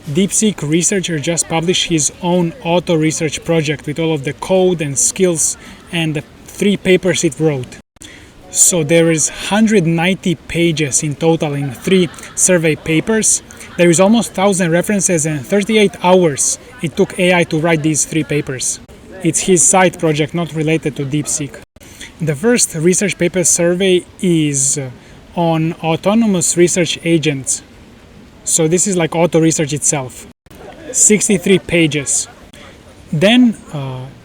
DeepSeek Researcher just published his own AutoResearch project with all of the code and skills and the 3 papers it wrote. So there is 190 pages in total in 3 survey papers. There is almost 1,000 references and 38 hours it took AI to write these 3 papers. It's his side project, not related to DeepSeek. The first research paper survey is on autonomous research agents. So this is like AutoResearch itself. 63 pages. Then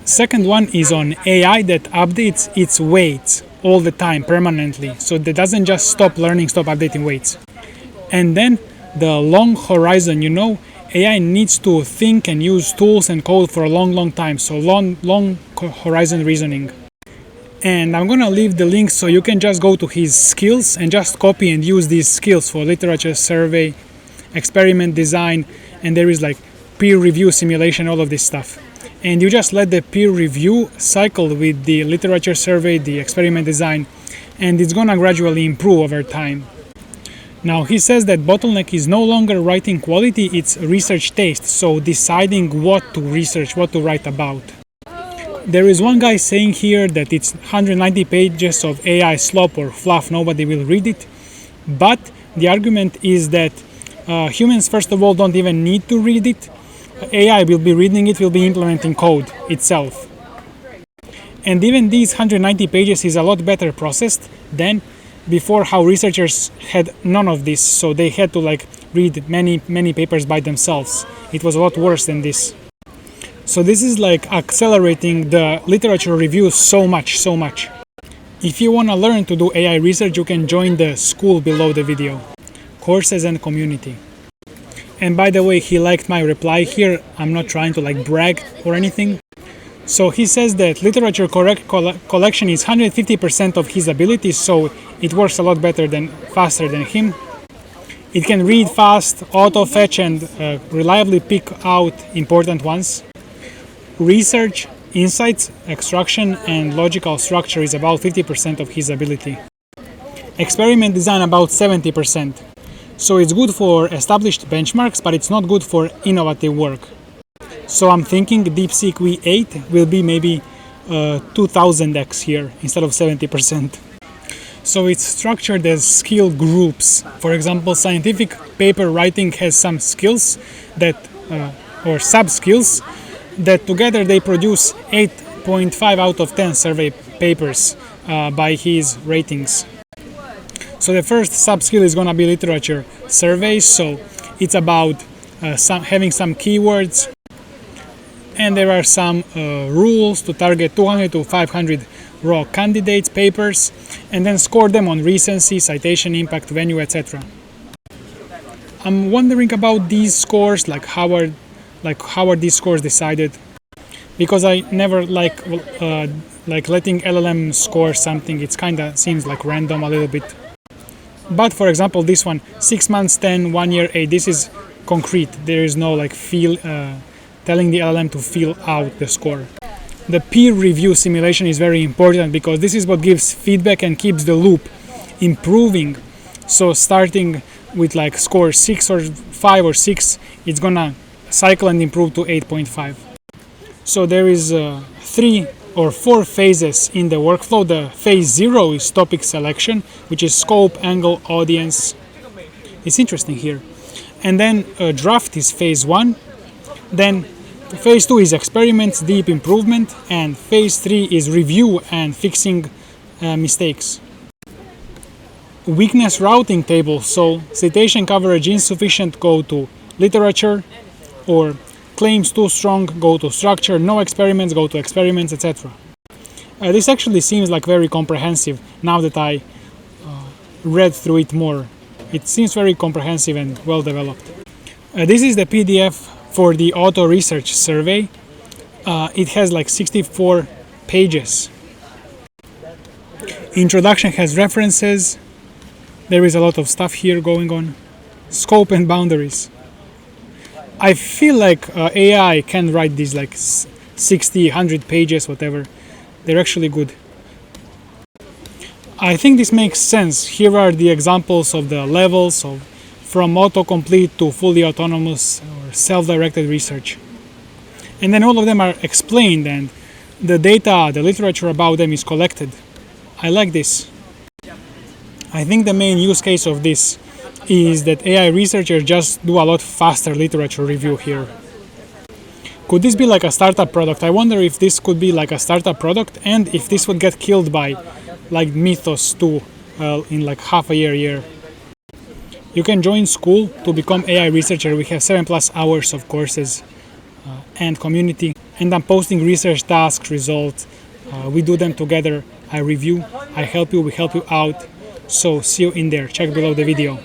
second one is on AI that updates its weights all the time, permanently. So that doesn't just stop learning, stop updating weights. And then the long horizon, AI needs to think and use tools and code for a long time. So long horizon reasoning. And I'm gonna leave the link so you can just go to his skills and just copy and use these skills for literature survey, experiment design, and there is like peer review simulation, all of this stuff. And you just let the peer review cycle with the literature survey, the experiment design, and it's gonna gradually improve over time. Now he says that bottleneck is no longer writing quality, it's research taste, so deciding what to research, what to write about. There is one guy saying here that it's 190 pages of AI slop or fluff, nobody will read it, but the argument is that humans first of all don't even need to read it. AI will be reading it, will be implementing code itself. And even these 190 pages is a lot better processed than before, how researchers had none of this, so they had to read many papers by themselves. It was a lot worse than this. So this is accelerating the literature review so much. If you want to learn to do AI research, you can join the school below the video. Courses and community. And by the way, he liked my reply here. I'm not trying to brag or anything. So he says that literature collection is 150% of his abilities, so it works a lot faster than him. It can read fast, auto-fetch, and reliably pick out important ones. Research, insights, extraction, and logical structure is about 50% of his ability. Experiment design about 70%. So it's good for established benchmarks, but it's not good for innovative work. So I'm thinking DeepSeek V8 will be maybe 2000x here instead of 70%. So it's structured as skill groups. For example, scientific paper writing has some skills or sub-skills that together they produce 8.5 out of 10 survey papers by his ratings. So the first sub-skill is going to be literature surveys. So it's about having some keywords, and there are some rules to target 200 to 500 raw candidates papers, and then score them on recency, citation, impact, venue, etc. I'm wondering about these scores, how are these scores decided? Because I never like letting LLM score something. It kind of seems random a little bit. But for example, this one, 6 months 10, 1 year 8. This is concrete. There is no telling the LLM to fill out the score. The peer review simulation is very important because this is what gives feedback and keeps the loop improving. So starting with score 6 or 5 or 6, it's gonna cycle and improve to 8.5. So there is 3 or 4 phases in the workflow. The phase 0 is topic selection, which is scope, angle, audience. It's interesting here. And then draft is phase 1. Then phase 2 is experiments, deep improvement, and phase 3 is review and fixing mistakes. Weakness routing table, so citation coverage insufficient, go to literature, or claims too strong, go to structure, no experiments, go to experiments, etc. This actually seems very comprehensive now that I read through it more. It seems very comprehensive and well developed. This is the PDF for the AutoResearch survey. It has 64 pages. Introduction has references. There is a lot of stuff here going on. Scope and boundaries. I feel AI can write these 60, 100 pages, whatever. They're actually good. I think this makes sense. Here are the examples of the levels from autocomplete to fully autonomous or or self-directed research. And then all of them are explained and the data, the literature about them is collected. I like this. I think the main use case of this is that AI researchers just do a lot faster literature review here. Could this be like a startup product? I wonder if this could be like a startup product and if this would get killed by like Mythos 2 in like half a year. You can join school to become AI researcher. We have 7+ hours of courses and community. And I'm posting research tasks, results. We do them together. I review, I help you, we help you out. So see you in there. Check below the video.